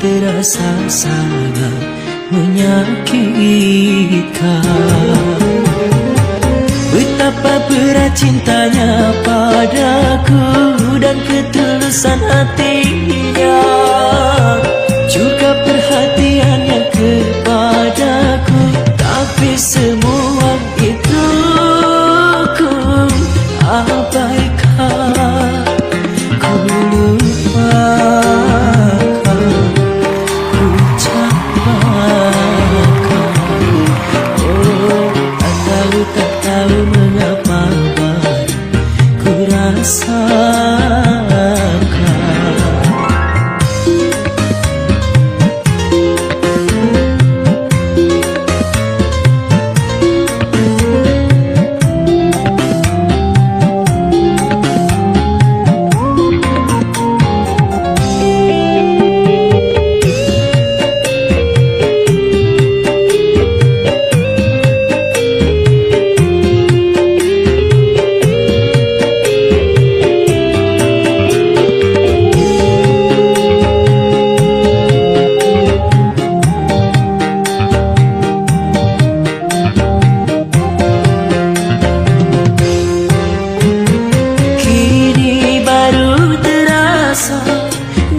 terasa sangat menyakitkan. Betapa berat cintanya padaku dan ketulusan hatinya, juga perhatiannya kepadaku. Tapi semua itu ku abaikan, ku lupakan, ku capakan. Oh, tak tahu mengapa baru ku rasakan.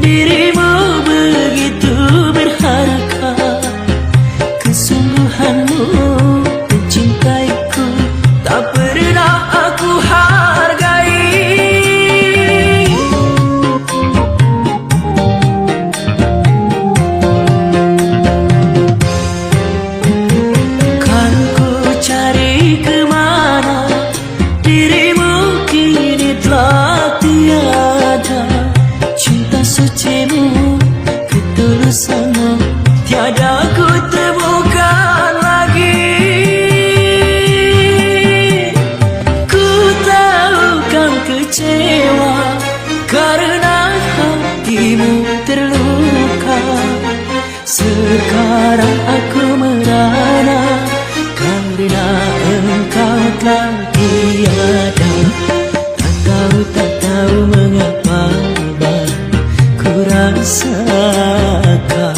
Dirimu begitu berharga, kesungguhanmu mencintaiku tak pernah aku hargai. Kan ku cari kemana, dirimu kini telah tiada. Cinta sucimu, ketulusanmu tiada ku temukan lagi. Ku tahu kau kecewa karena hatimu terluka. Sekarang aku merana karena engkau telah tiada. Tak tahu mengapa ku rasakan.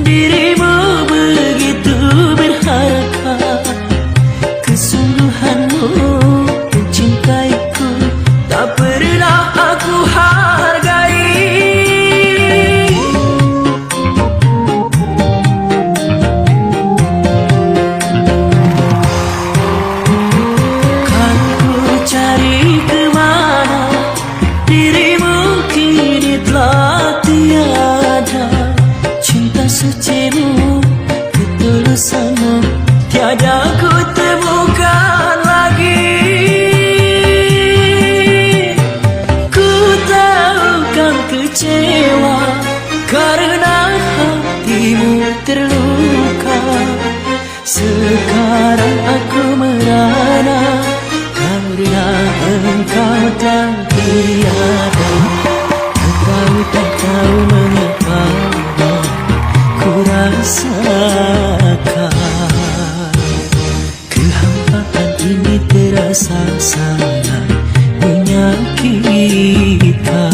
Dirimu begitu berharga, kesungguhanmu mencintaiku tak pernah aku hargai. Kan ku cari kemana, dirimu kini telah tiada. Cinta sucimu, ketulusanmu tiada ku temukan lagi. Ku tahu kau kecewa karena hatimu terluka. Sekarang aku merana karena engkau telah tiada. Tak tahu mengapa ku rasakan. Kehampaan ini terasa sangat menyakitkan.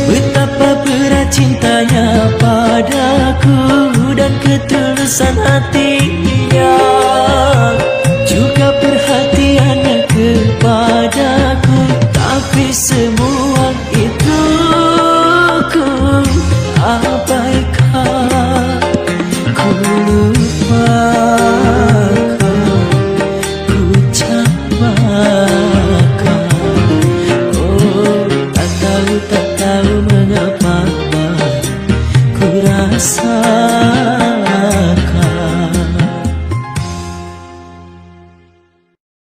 Betapa berat cintanya padaku dan ketulusan hatinya, juga perhatiannya kepadaku. Tapi semua itu ku abaikan, ku lupakan, ku capakan. Oh, tak tahu dapat baru ku rasa